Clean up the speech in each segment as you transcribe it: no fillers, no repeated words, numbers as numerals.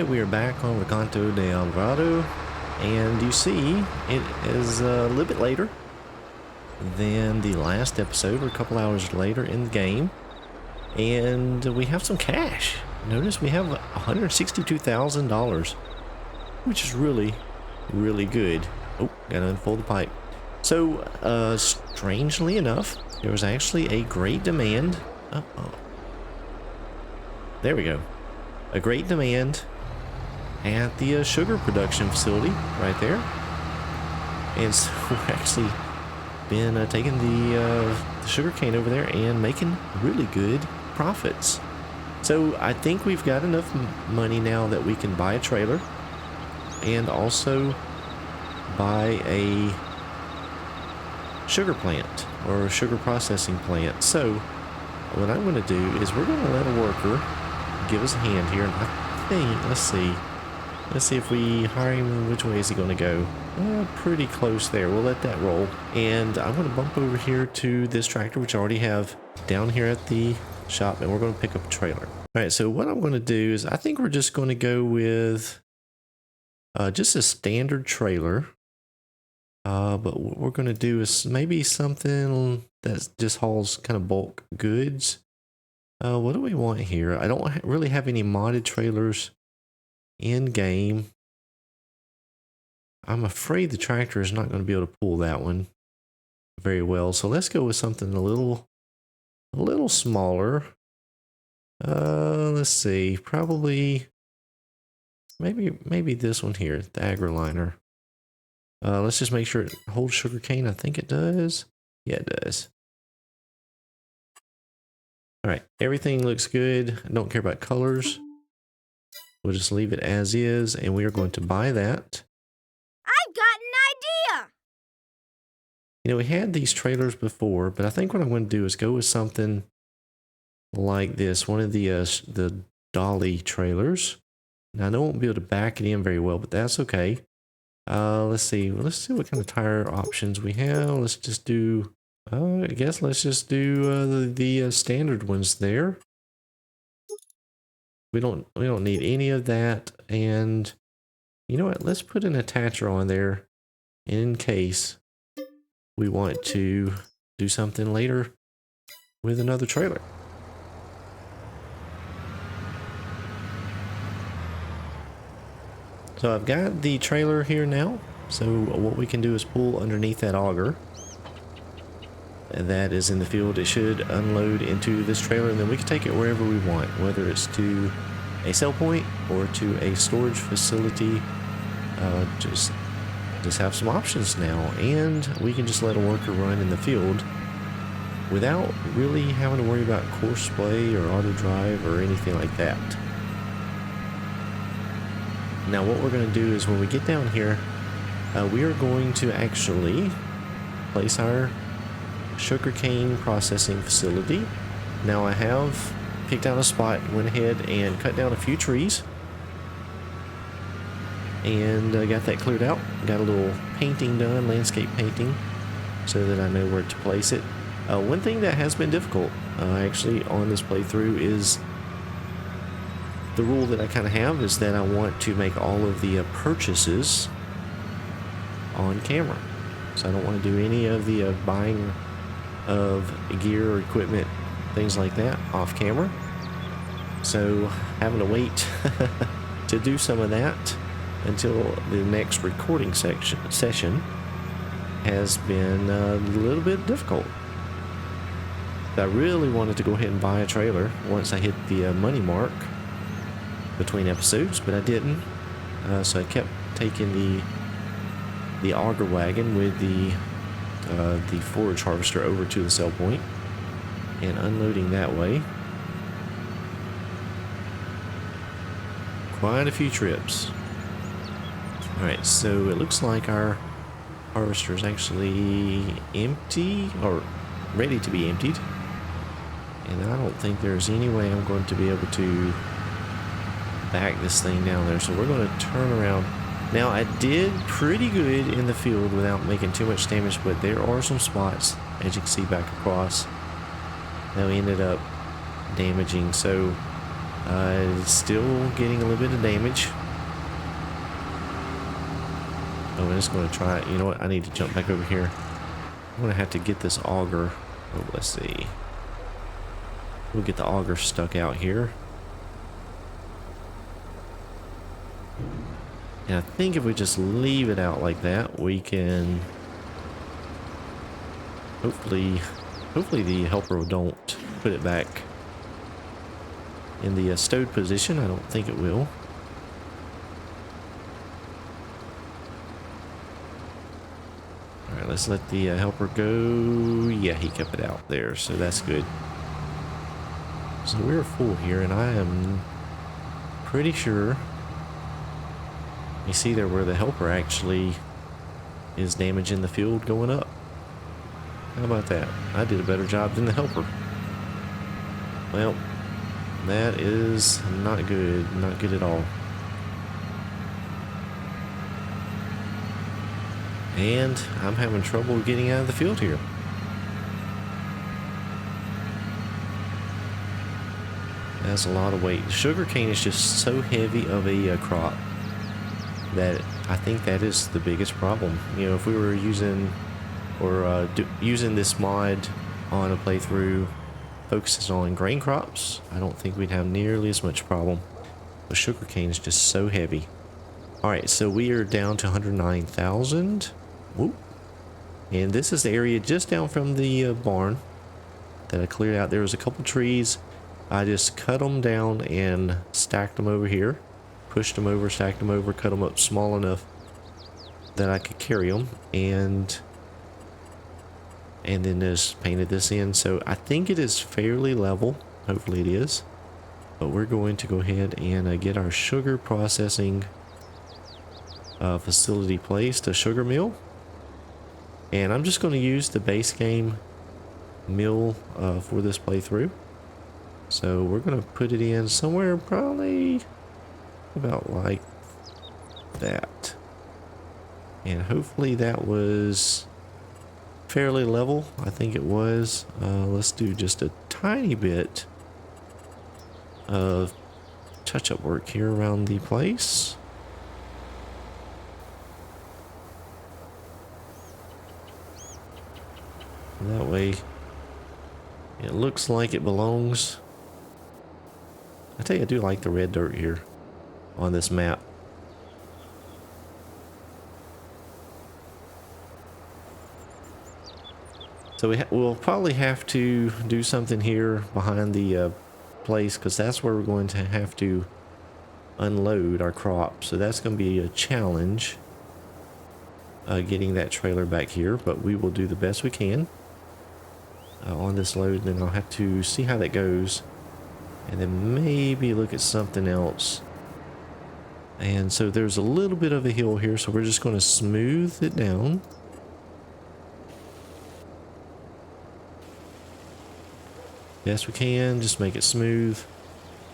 Alright, we are back on Recanto Da Alvorada, and you see it is a little bit later than the last episode. We're a couple hours later in the game, and we have some cash. Notice we have $162,000, which is really good. Oh, gotta unfold the pipe. So, strangely enough, there was actually a great demand. There we go. A great demand at the sugar production facility right there, and so we're actually been taking the sugar cane over there and making really good profits. So I think we've got enough money now that we can buy a trailer and also buy a sugar plant or a sugar processing plant. So what I'm going to do is we're going to let a worker give us a hand here, and I think, let's see if we hire him. Which way is he going to go? Pretty close there. We'll let that roll, and I'm going to bump over here to this tractor, which I already have down here at the shop, and we're going to pick up a trailer. All right, so what I'm going to do is I think we're just going to go with just a standard trailer, but what we're going to do is maybe something that just hauls kind of bulk goods. What do we want here? I don't really have any modded trailers in game. I'm afraid the tractor is not going to be able to pull that one very well. So let's go with something a little smaller. Let's see. Probably maybe this one here, the AgriLiner. Let's just make sure it holds sugarcane. I think it does. Yeah, it does. All right, everything looks good. I don't care about colors. We'll just leave it as is, and we are going to buy that. I've got an idea! You know, we had these trailers before, but I think what I'm going to do is go with something like this, one of the dolly trailers. Now, I know I won't be able to back it in very well, but that's okay. Let's see what kind of tire options we have. Let's just do, I guess let's just do the standard ones there. We don't need any of that, and you know what? Let's put an attacher on there in case we want to do something later with another trailer. So I've got the trailer here now. So what we can do is pull underneath that auger that is in the field. It should unload into this trailer, and then we can take it wherever we want, whether it's to a sell point or to a storage facility. Just have some options now, and we can just let a worker run in the field without really having to worry about course play or auto drive or anything like that. Now what we're going to do is when we get down here, we are going to actually place our sugarcane processing facility. Now I have picked out a spot, went ahead and cut down a few trees, and got that cleared out. Got a little painting done, landscape painting, so that I know where to place it. One thing that has been difficult actually on this playthrough is the rule that I kind of have is that I want to make all of the purchases on camera. So I don't want to do any of the buying of gear or equipment, things like that, off camera. So having to wait to do some of that until the next recording session has been a little bit difficult. I really wanted to go ahead and buy a trailer once I hit the money mark between episodes, but I didn't. So I kept taking the auger wagon with the forage harvester over to the sell point and unloading that way. Quite a few trips. Alright, so it looks like our harvester is actually empty, or ready to be emptied, and I don't think there's any way I'm going to be able to back this thing down there, so we're going to turn around. Now I did pretty good in the field without making too much damage, but there are some spots, as you can see back across, that we ended up damaging. So still getting a little bit of damage. Oh, and it's going to try it. You know what? I need to jump back over here. I'm going to have to get this auger. Oh, let's see. We'll get the auger stuck out here. And I think if we just leave it out like that, we can hopefully the helper don't put it back in the stowed position. I don't think it will. Alright, let's let the helper go. Yeah, he kept it out there, so that's good. So we're full here, and I am pretty sure you see there where the helper actually is damaging the field going up. How about that? I did a better job than the helper. Well, that is not good. Not good at all. And I'm having trouble getting out of the field here. That's a lot of weight. Sugarcane is just so heavy of a crop that I think that is the biggest problem. You know, if we were using or using this mod on a playthrough focuses on grain crops, I don't think we'd have nearly as much problem. But sugarcane is just so heavy. Alright, so we are down to 109,000. Whoop. And this is the area just down from the barn that I cleared out. There was a couple trees. I just cut them down and stacked them over here. Pushed them over, stacked them over, cut them up small enough that I could carry them. And then just painted this in. So I think it is fairly level. Hopefully it is. But we're going to go ahead and get our sugar processing facility placed, a sugar mill. And I'm just going to use the base game mill for this playthrough. So we're going to put it in somewhere probably about like that. And hopefully that was fairly level. I think it was. Let's do just a tiny bit of touch-up work here around the place. That way it looks like it belongs. I tell you, I do like the red dirt here on this map. So we'll probably have to do something here behind the place, because that's where we're going to have to unload our crop. So that's going to be a challenge getting that trailer back here, but we will do the best we can on this load. And then I'll have to see how that goes, and then maybe look at something else. And so there's a little bit of a hill here, so we're just going to smooth it down. Yes, we can just make it smooth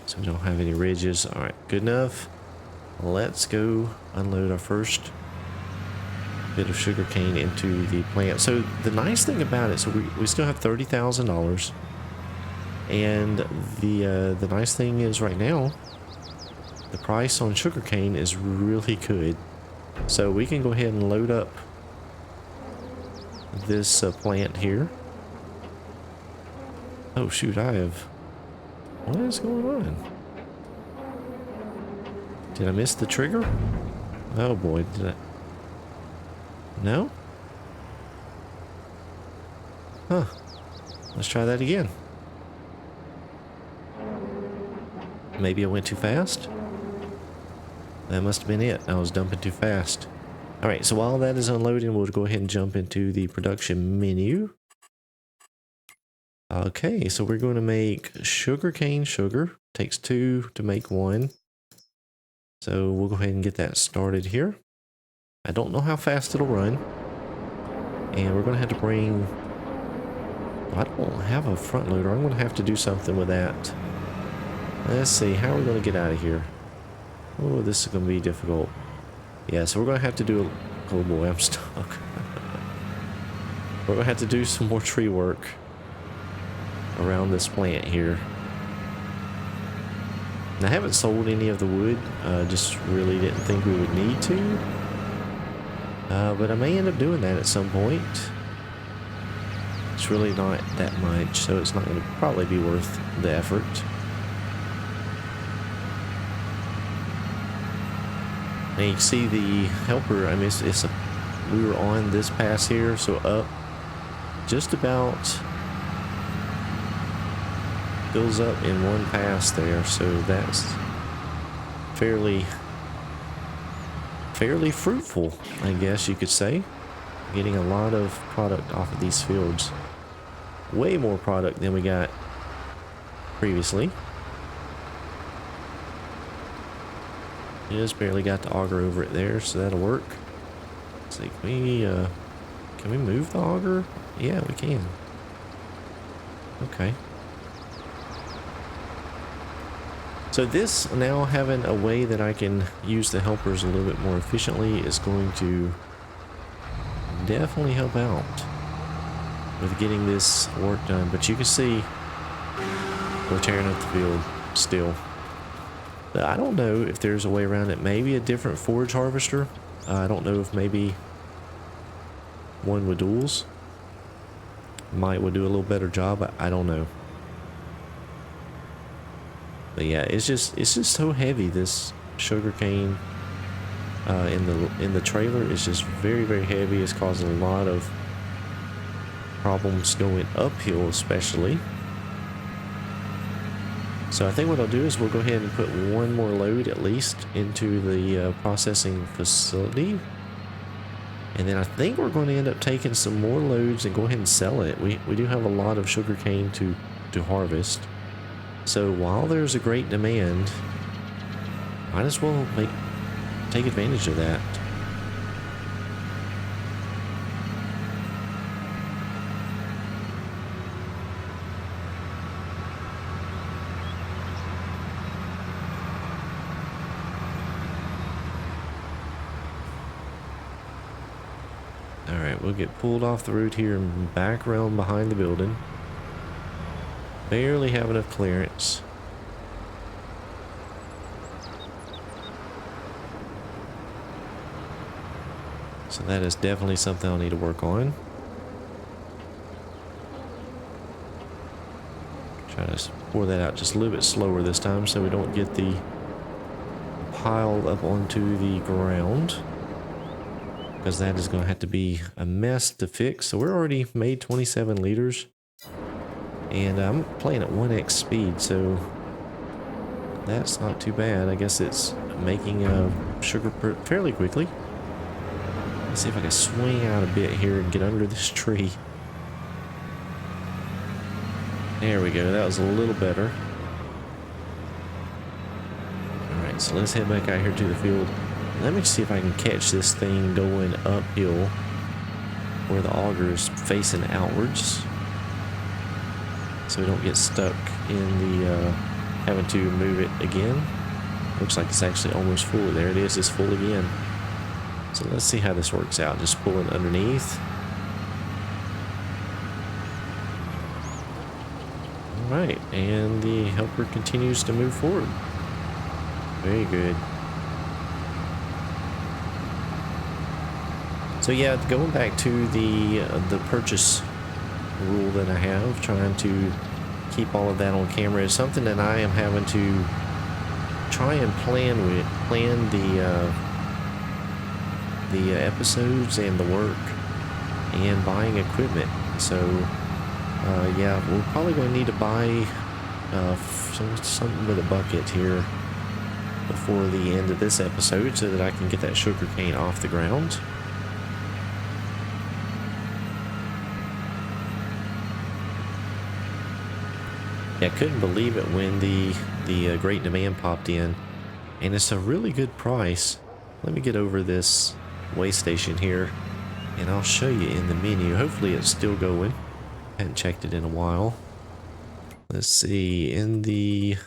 so we don't have any ridges. All right, good enough. Let's go unload our first bit of sugarcane into the plant. So the nice thing about it, so we still have $30,000, and the nice thing is right now the price on sugarcane is really good. So we can go ahead and load up this plant here. Oh shoot, what is going on? Did I miss the trigger? Oh boy, did I? No? Huh. Let's try that again. Maybe I went too fast? That must have been it. I was dumping too fast. Alright, so while that is unloading, we'll go ahead and jump into the production menu. Okay, so we're going to make sugarcane sugar. Takes 2 to make 1. So we'll go ahead and get that started here. I don't know how fast it'll run. And we're going to have to bring... I don't have a front loader. I'm going to have to do something with that. Let's see, how are we going to get out of here? Oh, this is going to be difficult. Yeah, so we're going to have to do... Oh boy, I'm stuck. We're going to have to do some more tree work around this plant here. And I haven't sold any of the wood. Just really didn't think we would need to. But I may end up doing that at some point. It's really not that much, so it's not going to probably be worth the effort. And you can see the helper, I mean, we were on this pass here, so up just about fills up in one pass there, so that's fairly fruitful, I guess you could say. Getting a lot of product off of these fields. Way more product than we got previously. Just barely got the auger over it there, so that'll work. Let's see, can we move the auger? Yeah, we can. Okay. So this, now having a way that I can use the helpers a little bit more efficiently, is going to definitely help out with getting this work done. But you can see we're tearing up the field still. I don't know if there's a way around it. Maybe a different forage harvester. I don't know if maybe one with duals would do a little better job. I don't know. But yeah, it's just so heavy. This sugarcane in the trailer is just very, very heavy. It's causing a lot of problems going uphill, especially. So I think what I'll do is we'll go ahead and put one more load at least into the processing facility. And then I think we're going to end up taking some more loads and go ahead and sell it. We do have a lot of sugarcane to harvest. So while there's a great demand, might as well take advantage of that. Alright, we'll get pulled off the road here and back around behind the building. Barely have enough clearance. So that is definitely something I'll need to work on. Try to pour that out just a little bit slower this time so we don't get the pile up onto the ground, because that is going to have to be a mess to fix. So we're already made 27 liters. And I'm playing at 1x speed, so that's not too bad. I guess it's making sugar fairly quickly. Let's see if I can swing out a bit here and get under this tree. There we go. That was a little better. Alright, so let's head back out here to the field. Let me see if I can catch this thing going uphill where the auger is facing outwards, so we don't get stuck in the having to move it again. Looks like it's actually almost full. There it is, it's full again. So let's see how this works out. Just pulling underneath. Alright, and the helper continues to move forward. Very good. So yeah, going back to the purchase rule that I have, trying to keep all of that on camera, is something that I am having to try and plan the episodes and the work and buying equipment. So yeah, we're probably going to need to buy something with a bucket here before the end of this episode so that I can get that sugarcane off the ground. I couldn't believe it when the great demand popped in, and it's a really good price. Let me get over this way station here and I'll show you in the menu. Hopefully it's still going. Hadn't checked it in a while. Let's see, in the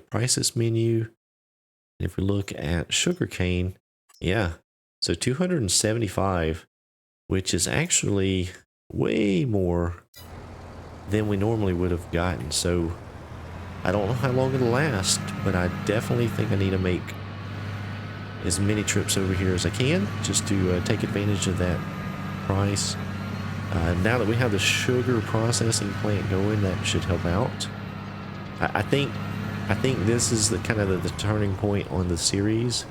prices menu, if we look at sugarcane, yeah, so 275, which is actually way more than we normally would have gotten. So I don't know how long it'll last, but I definitely think I need to make as many trips over here as I can, just to take advantage of that price. Now that we have the sugar processing plant going, that should help out. I think this is the kind of the turning point on the series.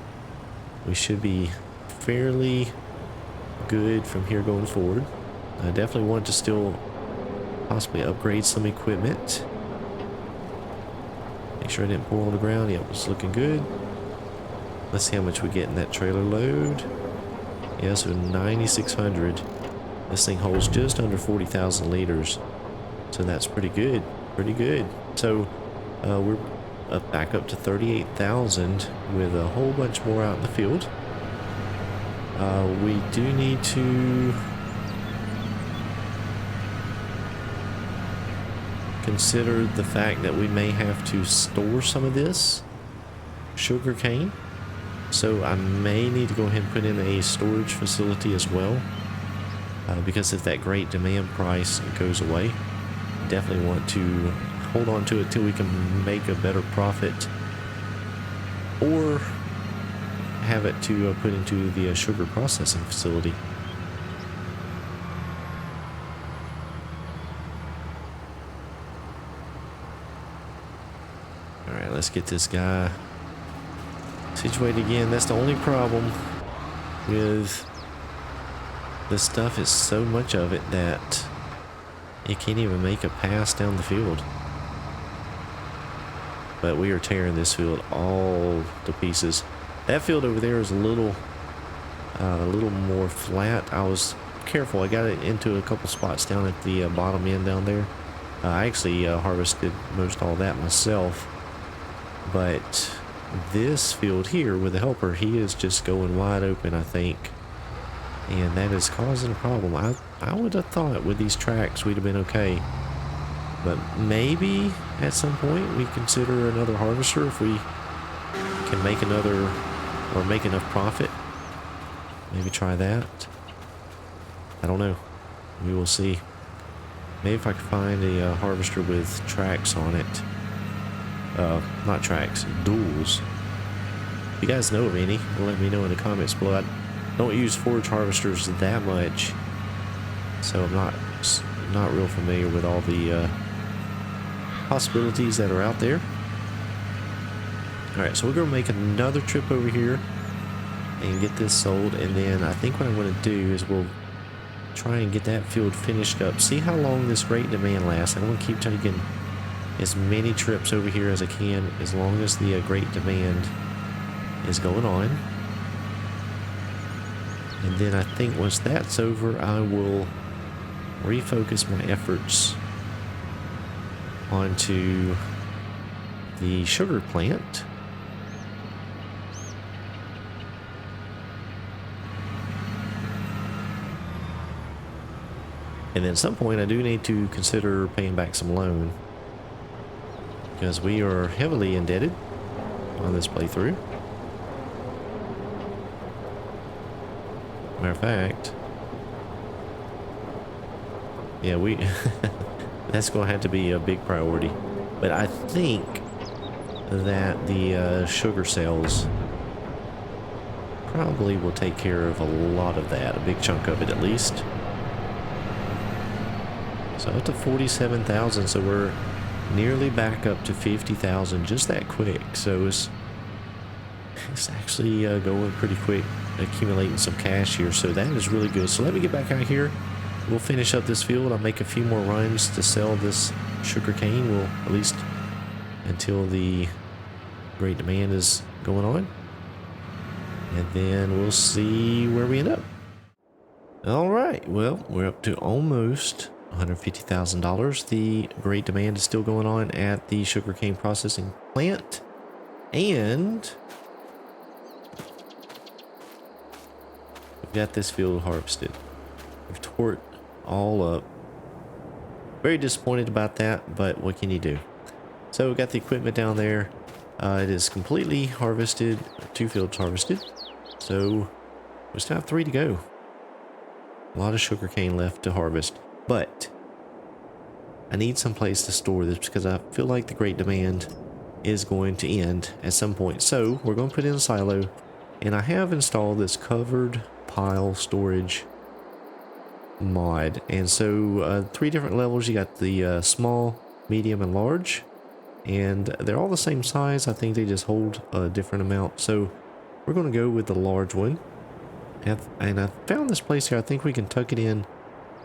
We should be fairly good from here going forward. I definitely want to still possibly upgrade some equipment. Make sure I didn't pour on the ground. Yep, it's looking good. Let's see how much we get in that trailer load. Yeah, so 9,600. This thing holds just under 40,000 liters. So that's pretty good. Pretty good. So we're back up to 38,000 with a whole bunch more out in the field. We do need to consider the fact that we may have to store some of this sugar cane. So I may need to go ahead and put in a storage facility as well. Because if that great demand price goes away, definitely want to hold on to it till we can make a better profit, or have it to put into the sugar processing facility. Alright, let's get this guy situated again. That's the only problem with this stuff, is so much of it that it can't even make a pass down the field. But we are tearing this field all to pieces. That field over there is a little more flat. I was careful. I got it into a couple spots down at the bottom end down there. I actually harvested most all that myself. But this field here with the helper, he is just going wide open, I think. And that is causing a problem. I would have thought with these tracks we'd have been okay. But maybe at some point we consider another harvester if we can make another, or make enough profit. Maybe try that. I don't know. We will see. Maybe if I can find a harvester with tracks on it. Not tracks, duals. If you guys know of any, let me know in the comments below. I don't use forage harvesters that much, so I'm not real familiar with all the possibilities that are out there. Alright, so we're going to make another trip over here and get this sold, and then I think what I'm going to do is we'll try and get that field finished up. See how long this great demand lasts. I'm going to keep taking as many trips over here as I can as long as the great demand is going on. And then I think once that's over, I will refocus my efforts onto the sugar plant. And then at some point I do need to consider paying back some loan, because we are heavily indebted on this playthrough. Matter of fact, yeah, we that's going to have to be a big priority. But I think that the sugar sales probably will take care of a lot of that, a big chunk of it at least. So up to 47,000, so we're nearly back up to 50,000 just that quick. So it's actually going pretty quick, accumulating some cash here, so that is really good. So let me get back out here. We'll finish up this field. I'll make a few more runs to sell this sugar cane. We'll at least until the great demand is going on, and then we'll see where we end up. All right, well, we're up to almost $150,000. The great demand is still going on at the sugarcane processing plant, and we've got this field harvested. We've tore it all up. Very disappointed about that, but what can you do? So we got the equipment down there. It is completely harvested, 2 fields harvested. So we still have 3 to go. A lot of sugarcane left to harvest, but I need some place to store this because I feel like the great demand is going to end at some point. So we're going to put in a silo, And I have installed this covered pile storage mod. And so 3 different levels. You got the small, medium, and large. And they're all the same size. I think they just hold a different amount. So we're going to go with the large one. And I found this place here. I think we can tuck it in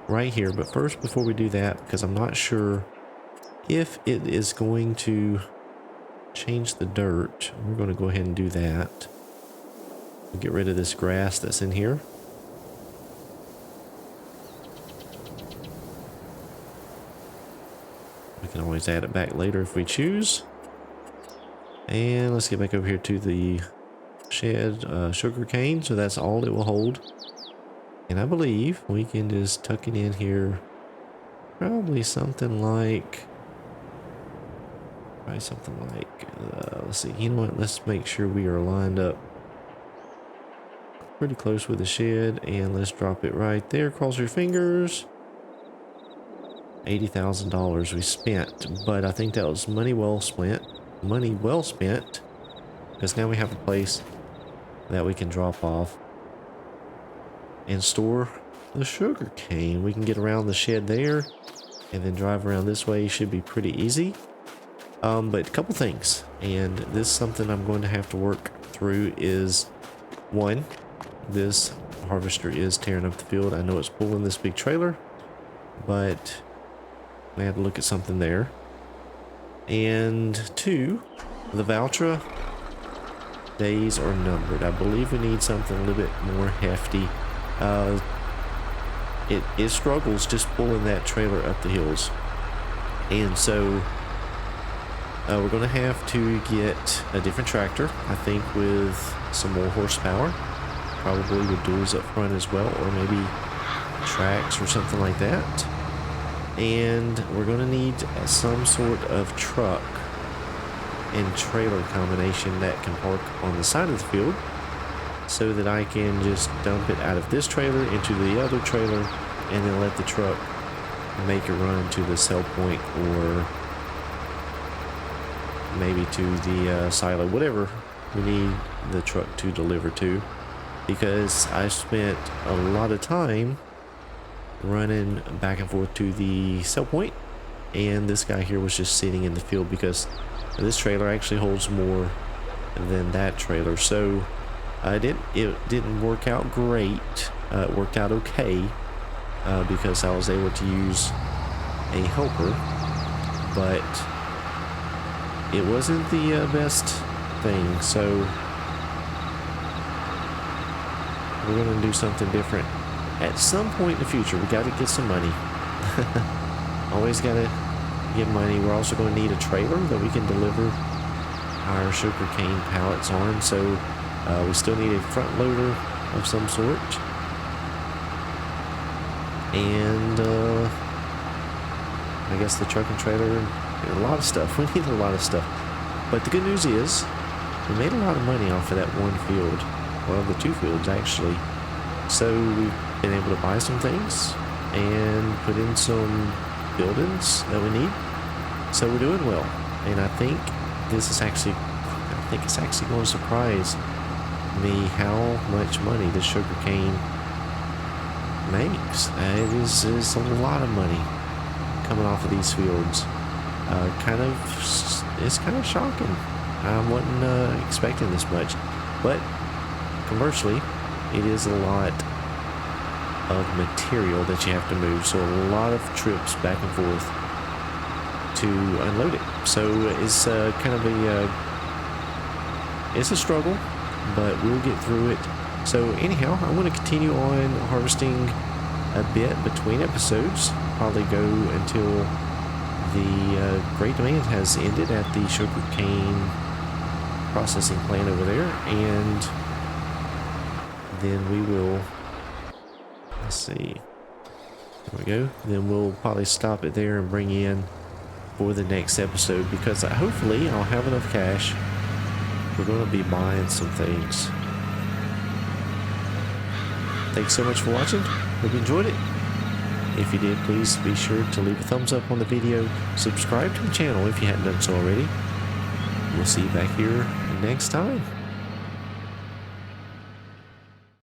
right here. But first, before we do that, because I'm not sure if it is going to change the dirt, we're going to go ahead and do that. We'll get rid of this grass that's in here. We can always add it back later if we choose. And let's get back over here to the shed sugar cane. So that's all it will hold. And I believe we can just tuck it in here. Probably something like... let's see, you know what, let's make sure we are lined up pretty close with the shed, and let's drop it right there. Cross your fingers. $80,000 we spent, but I think that was money well spent. Money well spent, because now we have a place that we can drop off and store the sugar cane. We can get around the shed there and then drive around this way. Should be pretty easy. But a couple things, and this is something I'm going to have to work through, is one, this harvester is tearing up the field. I know it's pulling this big trailer, but I had to look at something there. And two, the Valtra days are numbered. I believe we need something a little bit more hefty. It struggles just pulling that trailer up the hills, and so we're going to have to get a different tractor, I think, with some more horsepower, probably with duals up front as well, or maybe tracks or something like that. And we're going to need some sort of truck and trailer combination that can park on the side of the field, so that I can just dump it out of this trailer into the other trailer and then let the truck make a run to the sell point, or maybe to the silo, whatever we need the truck to deliver to, because I spent a lot of time running back and forth to the sell point, and this guy here was just sitting in the field because this trailer actually holds more than that trailer. So it didn't work out great. It worked out okay because I was able to use a helper, but it wasn't the best thing. So we're going to do something different at some point in the future. We got to get some money. Always got to get money. We're also going to need a trailer that we can deliver our sugarcane pallets on. So we still need a front loader of some sort. And I guess the truck and trailer, and a lot of stuff. We need a lot of stuff. But the good news is we made a lot of money off of that one field. Well, the 2 fields actually. So we've been able to buy some things and put in some buildings that we need. So we're doing well. And I think it's actually going to surprise me how much money the sugarcane makes. It is a lot of money coming off of these fields. It's kind of shocking. I wasn't expecting this much, but conversely, it is a lot of material that you have to move, so a lot of trips back and forth to unload it. So it's kind of it's a struggle, but we'll get through it. So anyhow, I want to continue on harvesting a bit between episodes, probably go until the great demand has ended at the sugarcane processing plant over there, and then we will, let's see, there we go, then we'll probably stop it there and bring in for the next episode, because hopefully I'll have enough cash. We're going to be buying some things. Thanks so much for watching. Hope you enjoyed it. If you did, please be sure to leave a thumbs up on the video. Subscribe to the channel if you hadn't done so already. We'll see you back here next time.